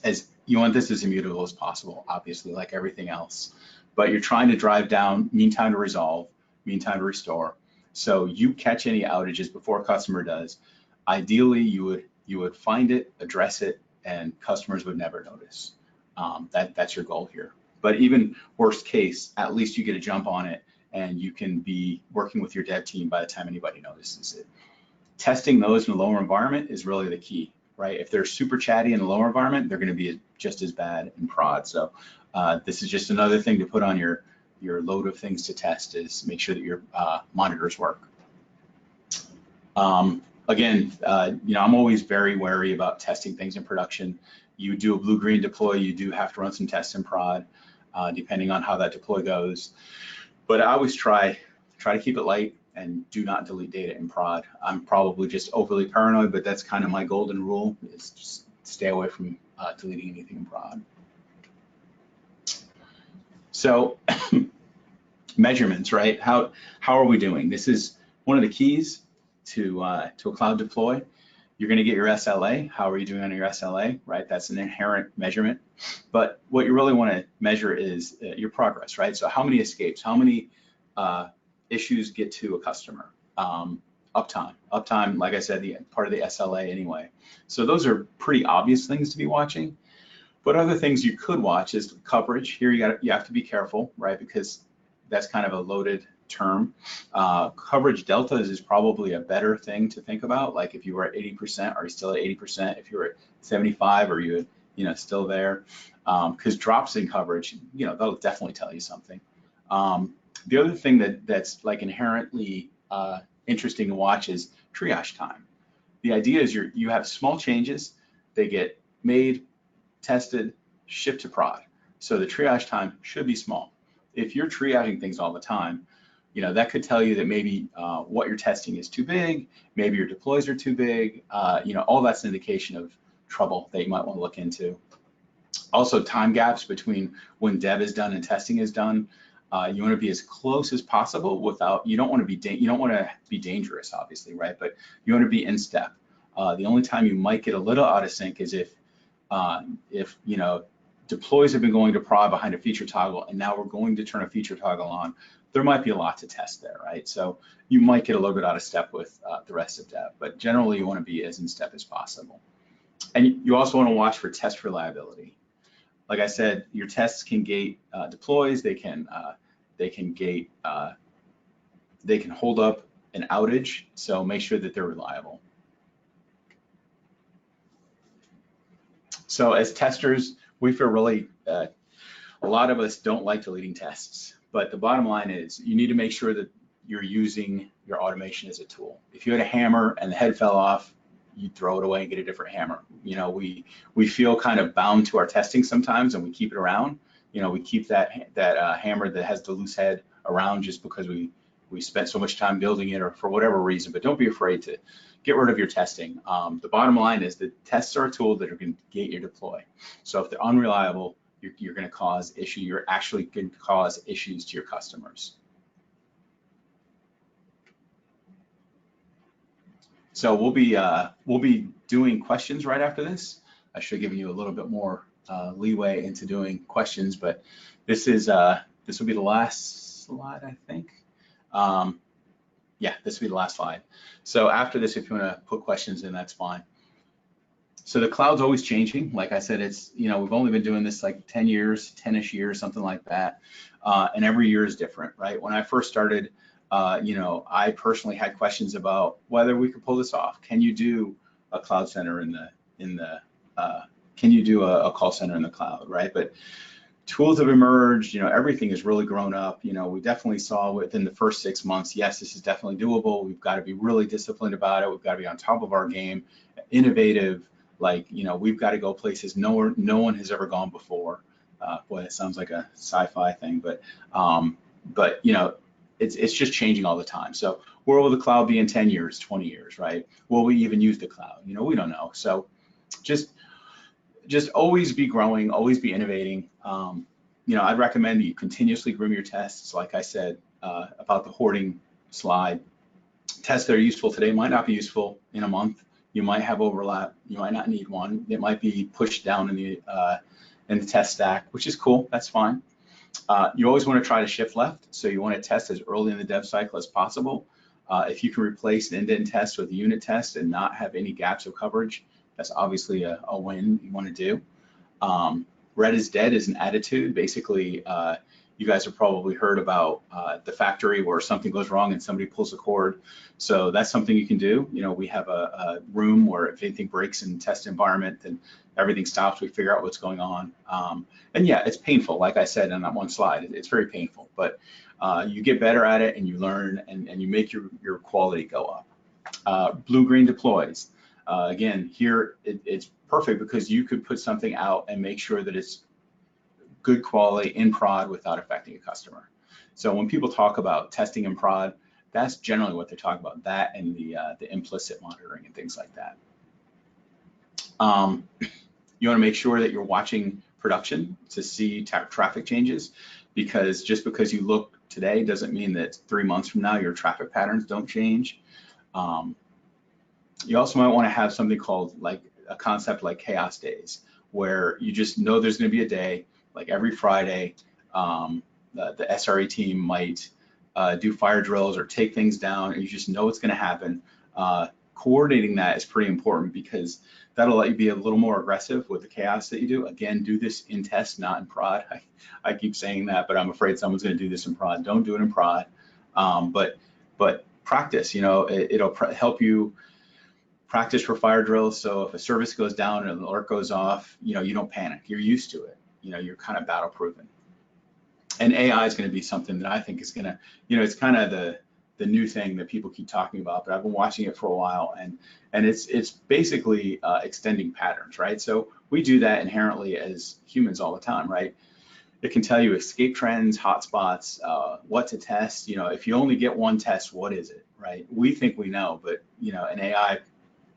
B: As you want this as immutable as possible, obviously, like everything else. But you're trying to drive down mean time to resolve, mean time to restore. So you catch any outages before a customer does. Ideally, you would find it, address it, and customers would never notice. That's your goal here. But even worst case, at least you get a jump on it, and you can be working with your dev team by the time anybody notices it. Testing those in a lower environment is really the key, right? If they're super chatty in the lower environment, they're going to be just as bad in prod. So this is just another thing to put on your load of things to test, is make sure that your monitors work. Again, I'm always very wary about testing things in production. You do a blue-green deploy, you do have to run some tests in prod, depending on how that deploy goes. But I always try to keep it light and do not delete data in prod. I'm probably just overly paranoid, but that's kind of my golden rule, is just stay away from deleting anything in prod. So measurements, right? How are we doing? This is one of the keys to a cloud deploy. You're going to get your SLA. How are you doing on your SLA, right? That's an inherent measurement. But what you really want to measure is your progress, right? So how many escapes, how many issues get to a customer? Uptime, like I said, part of the SLA anyway. So those are pretty obvious things to be watching. But other things you could watch is coverage. Here you have to be careful, right? Because that's kind of a loaded term. Coverage deltas is probably a better thing to think about. Like if you were at 80%, are you still at 80%? If you were at 75, are you still there? Because drops in coverage, that'll definitely tell you something. The other thing that's like inherently interesting to watch is triage time. The idea is you have small changes, they get made, tested, shipped to prod. So the triage time should be small. If you're triaging things all the time, that could tell you that maybe what you're testing is too big, maybe your deploys are too big, all that's an indication of trouble that you might want to look into. Also, time gaps between when dev is done and testing is done. You want to be as close as possible you don't want to be dangerous, obviously, right? But you want to be in step. The only time you might get a little out of sync is if deploys have been going to prod behind a feature toggle, and now we're going to turn a feature toggle on. There might be a lot to test there, right? So you might get a little bit out of step with the rest of dev, but generally you want to be as in step as possible. And you also want to watch for test reliability. Like I said, your tests can gate deploys. They can hold up an outage. So make sure that they're reliable. So as testers, we feel really, a lot of us don't like deleting tests, but the bottom line is you need to make sure that you're using your automation as a tool. If you had a hammer and the head fell off, you throw it away and get a different hammer. We feel kind of bound to our testing sometimes, and we keep it around. We keep that hammer that has the loose head around just because we spent so much time building it or for whatever reason. But don't be afraid to get rid of your testing. The bottom line is that tests are a tool that are going to gate your deploy. So if they're unreliable, you're going to cause issue. You're actually going to cause issues to your customers. So we'll be doing questions right after this. I should have given you a little bit more leeway into doing questions, but this will be the last slide, I think. Yeah, this will be the last slide. So after this, if you want to put questions in, that's fine. So the cloud's always changing. Like I said, it's we've only been doing this like 10 years, 10-ish years, something like that, and every year is different, right? When I first started, I personally had questions about whether we could pull this off. Can you do a cloud center can you do a call center in the cloud, right? But tools have emerged, everything has really grown up. We definitely saw within the first 6 months, yes, this is definitely doable. We've got to be really disciplined about it. We've got to be on top of our game, innovative, we've got to go places no one has ever gone before. Boy, it sounds like a sci-fi thing, but it's just changing all the time. So where will the cloud be in 10 years, 20 years, right? Will we even use the cloud? We don't know. So just always be growing, always be innovating. I'd recommend that you continuously groom your tests. Like I said about the hoarding slide, tests that are useful today might not be useful in a month. You might have overlap. You might not need one. It might be pushed down in the test stack, which is cool. That's fine. You always want to try to shift left, so you want to test as early in the dev cycle as possible. If you can replace an end-to-end test with a unit test and not have any gaps of coverage, that's obviously a win you want to do. Red is dead is an attitude. Basically, you guys have probably heard about the factory where something goes wrong and somebody pulls a cord. So that's something you can do. We have a room where if anything breaks in the test environment, then everything stops. We figure out what's going on. And yeah, it's painful. Like I said on that one slide, it's very painful, but you get better at it and you learn and you make your quality go up. Blue-green deploys. Again, here it's perfect because you could put something out and make sure that it's good quality in prod without affecting a customer. So when people talk about testing in prod, that's generally what they're talking about, that and the implicit monitoring and things like that. You want to make sure that you're watching production to see traffic changes, because just because you look today doesn't mean that 3 months from now your traffic patterns don't change. You also might want to have something called like a concept like chaos days, where you just know there's going to be a day, like every Friday, the SRE team might do fire drills or take things down, and you just know it's going to happen. Coordinating that is pretty important because that'll let you be a little more aggressive with the chaos that you do. Again, do this in test, not in prod. I keep saying that, but I'm afraid someone's going to do this in prod. Don't do it in prod. But practice, it'll help you practice for fire drills. So if a service goes down and an alert goes off, you don't panic. You're used to it. You're kind of battle proven. And AI is going to be something that I think is going to, it's kind of the new thing that people keep talking about, but I've been watching it for a while, and it's basically extending patterns, right? So we do that inherently as humans all the time, right? It can tell you escape trends, hotspots, what to test. If you only get one test, what is it, right? We think we know, but an AI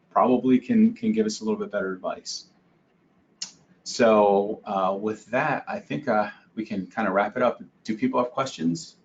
B: probably can give us a little bit better advice. So with that, I think we can kind of wrap it up. Do people have questions?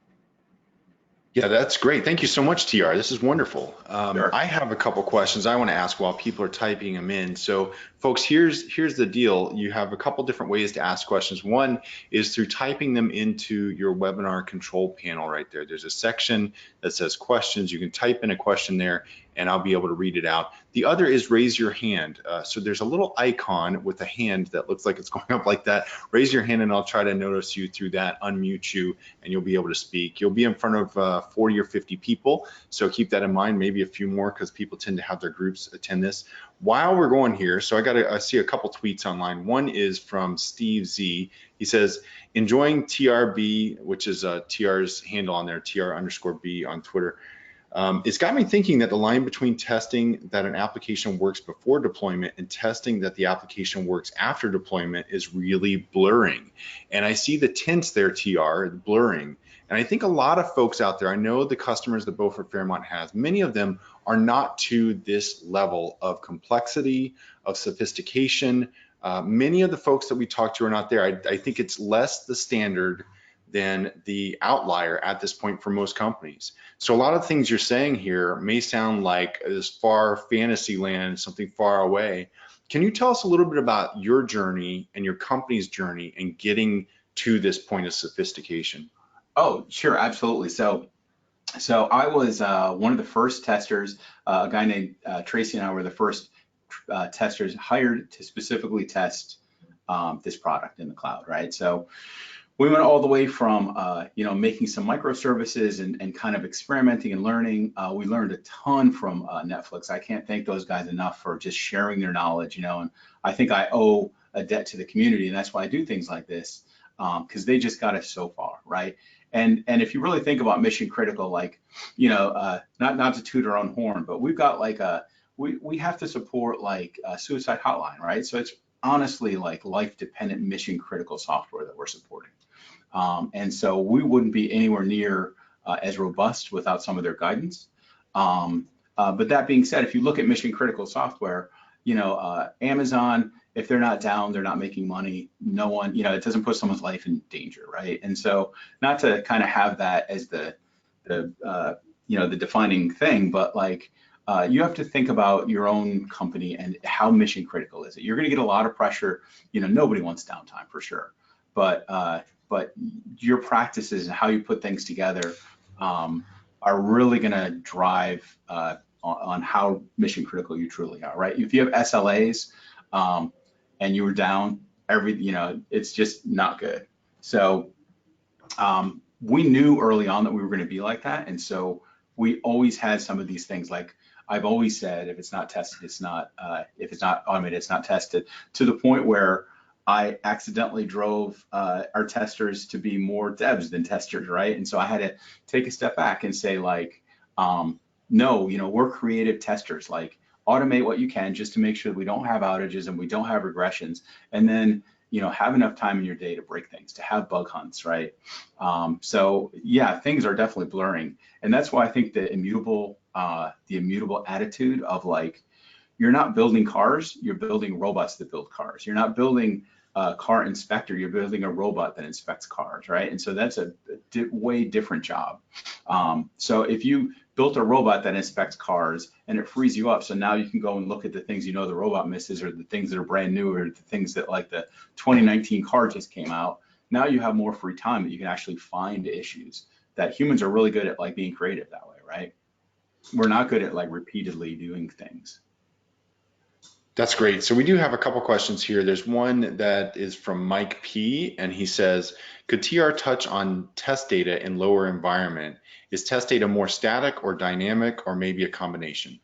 A: Yeah, that's great. Thank you so much, TR. This is wonderful.
B: Sure.
A: I have a couple questions I want to ask while people are typing them in. So folks, here's the deal. You have a couple different ways to ask questions. One is through typing them into your webinar control panel right there. There's a section that says questions. You can type in a question there and I'll be able to read it out. The other is raise your hand. So there's a little icon with a hand that looks like it's going up like that. Raise your hand and I'll try to notice you through that, unmute you, and you'll be able to speak. You'll be in front of 40 or 50 people, so keep that in mind, maybe a few more because people tend to have their groups attend this. While we're going here, so I see a couple tweets online. One is from Steve Z. He says, enjoying TRB, which is TR's handle on there, TR_B on Twitter. It's got me thinking that the line between testing that an application works before deployment and testing that the application works after deployment is really blurring. And I see the tints there, TR, blurring. And I think a lot of folks out there, I know the customers that Beaufort Fairmont has, many of them are not to this level of complexity, of sophistication. Many of the folks that we talk to are not there. I think it's less the standard than the outlier at this point for most companies. So a lot of things you're saying here may sound like this far fantasy land, something far away. Can you tell us a little bit about your journey and your company's journey in getting to this point of sophistication?
B: Oh, sure, absolutely. So I was one of the first testers. A guy named Tracy and I were the first testers hired to specifically test this product in the cloud, right? So we went all the way from making some microservices and kind of experimenting and learning. We learned a ton from Netflix. I can't thank those guys enough for just sharing their knowledge, and I think I owe a debt to the community, and that's why I do things like this, because they just got us so far, right? And if you really think about mission critical, like, not to toot our own horn, but we've got like we have to support like a suicide hotline, right? So it's honestly like life dependent mission critical software that we're supporting. And so we wouldn't be anywhere near as robust without some of their guidance. But that being said, if you look at mission critical software, Amazon, if they're not down, they're not making money. No one, it doesn't put someone's life in danger, right? And so, not to kind of have that as the defining thing, but like you have to think about your own company and how mission critical is it. You're going to get a lot of pressure. Nobody wants downtime for sure, but your practices and how you put things together are really going to drive on how mission critical you truly are, right? If you have SLAs and you were down, it's just not good. So we knew early on that we were going to be like that, and so we always had some of these things. Like I've always said, if it's not tested, it's not. If it's not automated, it's not tested. To the point where I accidentally drove our testers to be more devs than testers, right? And so I had to take a step back and say, like, no, we're creative testers. Like, automate what you can just to make sure that we don't have outages and we don't have regressions, and then have enough time in your day to break things, to have bug hunts, right? So yeah, things are definitely blurring, and that's why I think the immutable attitude of like, you're not building cars, you're building robots that build cars. You're not building a car inspector, you're building a robot that inspects cars, right? And so that's a way different job. So if you built a robot that inspects cars and it frees you up, so now you can go and look at the things the robot misses, or the things that are brand new, or the things that like the 2019 car just came out. Now you have more free time that you can actually find issues. That humans are really good at, like, being creative that way, right? We're not good at like repeatedly doing things.
A: That's great. So we do have a couple questions here. There's one that is from Mike P, and he says, could TR touch on test data in lower environment? Is test data more static or dynamic or maybe a combination?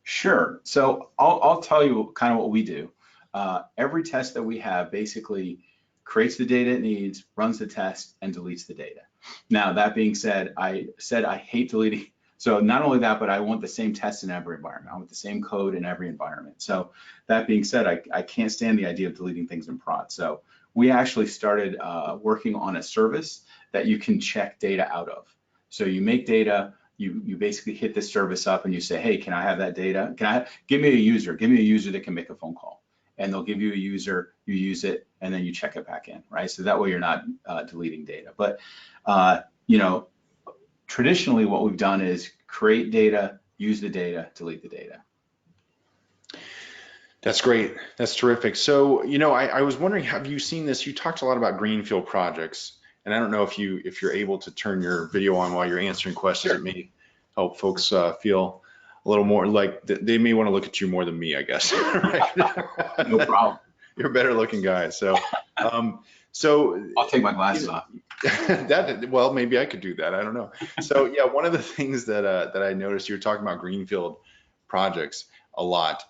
B: Sure. So I'll tell you kind of what we do. Every test that we have basically creates the data it needs, runs the test, and deletes the data. Now, that being said I hate deleting. So not only that, but I want the same test in every environment. I want the same code in every environment. So that being said, I can't stand the idea of deleting things in prod. So we actually started working on a service that you can check data out of. So you make data, you basically hit this service up and you say, hey, can I have that data? Give me a user that can make a phone call. And they'll give you a user, you use it, and then you check it back in, right? So that way you're not deleting data. But you know, traditionally what we've done is create data, use the data, delete the data.
A: That's great. That's terrific. So, I was wondering, have you seen this? You talked a lot about greenfield projects, and I don't know if you're able to turn your video on while you're answering questions.
B: Sure.
A: It may help folks feel a little more like they may want to look at you more than me, I guess. Right?
B: No problem.
A: You're a better looking guy. So,
B: I'll take my glasses off.
A: well, maybe I could do that. I don't know. So yeah, one of the things that I noticed, you were talking about greenfield projects a lot.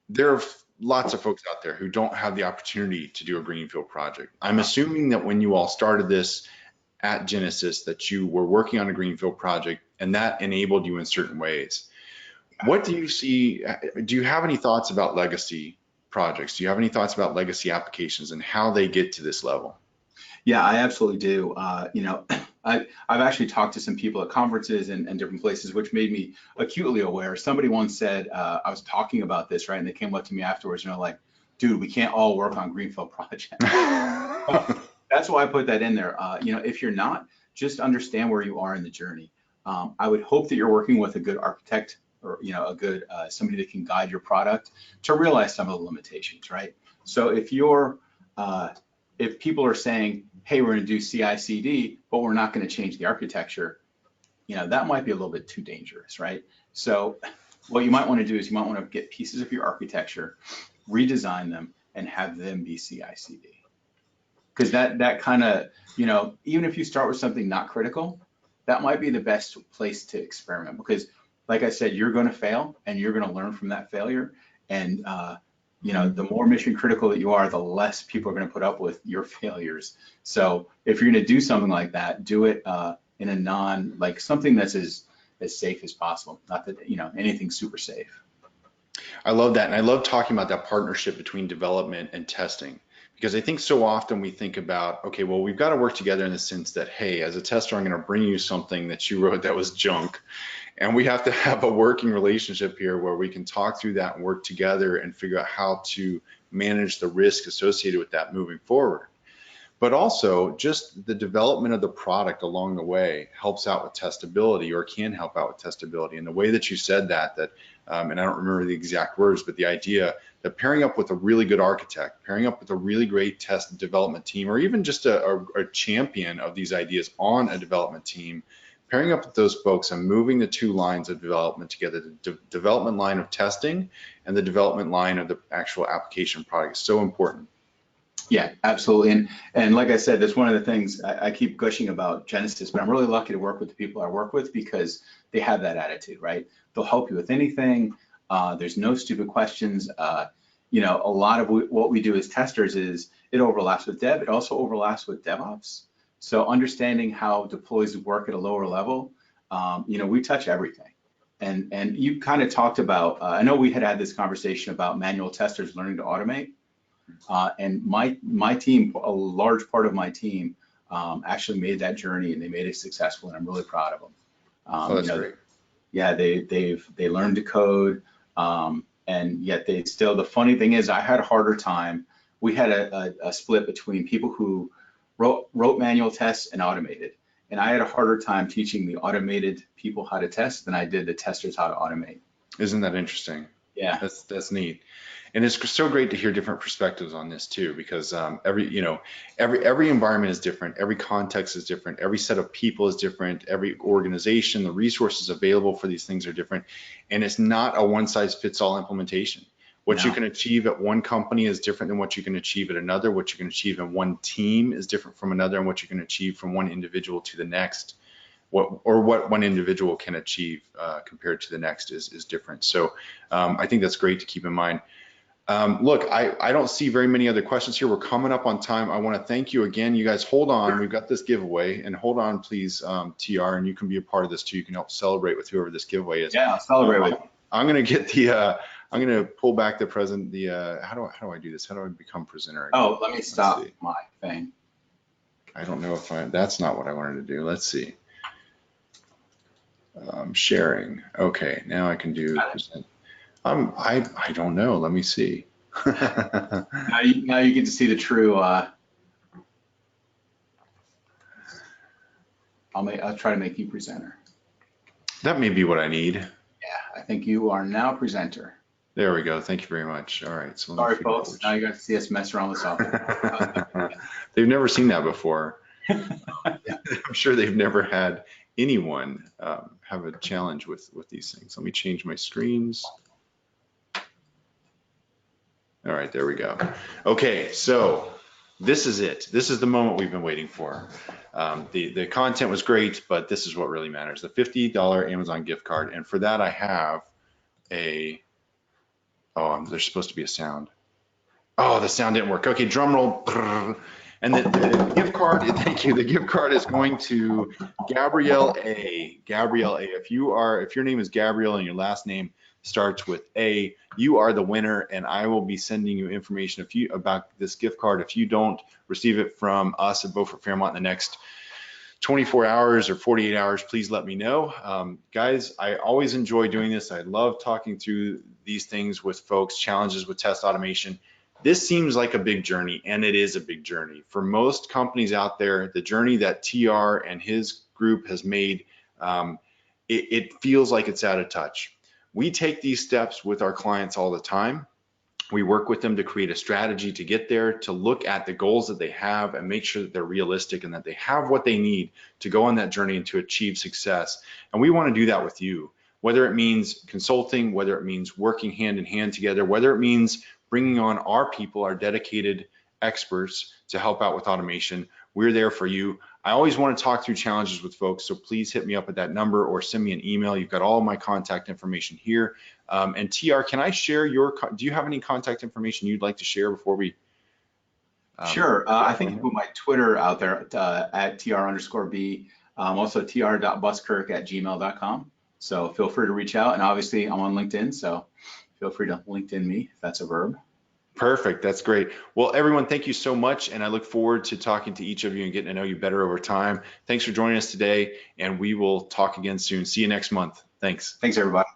A: There are lots of folks out there who don't have the opportunity to do a greenfield project. I'm assuming that when you all started this at Genesys, that you were working on a greenfield project and that enabled you in certain ways. What do you see? Do you have any thoughts about legacy projects? Do you have any thoughts about legacy applications and how they get to this level?
B: Yeah, I absolutely do. I've actually talked to some people at conferences and different places, which made me acutely aware. Somebody once said, I was talking about this, right? And they came up to me afterwards and they're like, dude, we can't all work on greenfield projects. That's why I put that in there. If you're not, just understand where you are in the journey. I would hope that you're working with a good architect or a good somebody that can guide your product to realize some of the limitations, right? So if people are saying, hey, we're going to do CI/CD, but we're not going to change the architecture, that might be a little bit too dangerous, right? So what you might want to do is you might want to get pieces of your architecture, redesign them, and have them be CI/CD. Because that kind of, even if you start with something not critical, that might be the best place to experiment. Because like I said, you're going to fail and you're going to learn from that failure. And the more mission critical that you are, the less people are going to put up with your failures. So if you're going to do something like that, do it in a something that's as safe as possible. Not that, anything super safe.
A: I love that. And I love talking about that partnership between development and testing, because I think so often we think about, okay, well, we've got to work together in the sense that, hey, as a tester, I'm going to bring you something that you wrote that was junk. And we have to have a working relationship here where we can talk through that and work together and figure out how to manage the risk associated with that moving forward. But also just the development of the product along the way helps out with testability, or can help out with testability. And the way that you said that, and I don't remember the exact words, but the idea that pairing up with a really good architect, pairing up with a really great test development team, or even just a champion of these ideas on a development team, pairing up with those folks and moving the two lines of development together, the development line of testing and the development line of the actual application product is so important.
B: Yeah, absolutely. And like I said, that's one of the things I keep gushing about Genesys, but I'm really lucky to work with the people I work with because they have that attitude, right? They'll help you with anything. There's no stupid questions. A lot of what we do as testers is it overlaps with dev. It also overlaps with DevOps. So understanding how deploys work at a lower level, we touch everything. And you kind of talked about, I know we had this conversation about manual testers learning to automate. And my team, a large part of my team, actually made that journey and they made it successful, and I'm really proud of them.
A: That's great.
B: Yeah, they learned to code, and yet the funny thing is I had a harder time. We had a split between people who wrote manual tests and automated. And I had a harder time teaching the automated people how to test than I did the testers how to automate.
A: Isn't that interesting?
B: Yeah.
A: That's neat. And it's so great to hear different perspectives on this too, because every environment is different, every context is different, every set of people is different, every organization, the resources available for these things are different, and it's not a one-size-fits-all implementation. What you
B: No.
A: can achieve at one company is different than what you can achieve at another. What you can achieve in one team is different from another, and what you can achieve from one individual to the next, what one individual can achieve compared to the next is different. So I think that's great to keep in mind. Look, I don't see very many other questions here. We're coming up on time. I want to thank you again. You guys hold on. We've got this giveaway, and hold on, please, TR, and you can be a part of this too. You can help celebrate with whoever this giveaway is.
B: Yeah, I'll celebrate with you.
A: I'm going to get the, I'm going to pull back the present, how do I do this? How do I become presenter again?
B: Oh, let me stop my thing.
A: I don't know if that's not what I wanted to do. Let's see. Sharing. Okay, now I can do present. I don't know. Let me see.
B: Now you get to see the true. I'll try to make you presenter.
A: That may be what I need.
B: Yeah, I think you are now presenter.
A: There we go. Thank you very much. All right. So
B: sorry, folks. Now you got to see us mess around with software.
A: They've never seen that before. I'm sure they've never had anyone have a challenge with these things. Let me change my screens. All right, there we go. Okay, so this is it. This is the moment we've been waiting for. The content was great, but this is what really matters. The $50 Amazon gift card. And for that, I have there's supposed to be a sound. Oh, the sound didn't work. Okay, drum roll. And the gift card, thank you. The gift card is going to Gabrielle A. Gabrielle A. If your name is Gabrielle and your last name starts with A, you are the winner, and I will be sending you information about this gift card. If you don't receive it from us at Beaufort Fairmont in the next 24 hours or 48 hours, please let me know. Guys, I always enjoy doing this. I love talking through these things with folks, challenges with test automation. This seems like a big journey, and it is a big journey. For most companies out there, the journey that TR and his group has made, it feels like it's out of touch. We take these steps with our clients all the time. We work with them to create a strategy to get there, to look at the goals that they have and make sure that they're realistic and that they have what they need to go on that journey and to achieve success. And we want to do that with you, whether it means consulting, whether it means working hand in hand together, whether it means bringing on our people, our dedicated experts to help out with automation. We're there for you. I always want to talk through challenges with folks, so please hit me up at that number or send me an email. You've got all my contact information here. And TR, can I share do you have any contact information you'd like to share before we?
B: Sure. I think you put my Twitter out there at TR_B, also tr.buskirk@gmail.com. So feel free to reach out. And obviously I'm on LinkedIn, so feel free to LinkedIn me if that's a verb.
A: Perfect. That's great. Well, everyone, thank you so much. And I look forward to talking to each of you and getting to know you better over time. Thanks for joining us today, and we will talk again soon. See you next month. Thanks.
B: Thanks, everybody.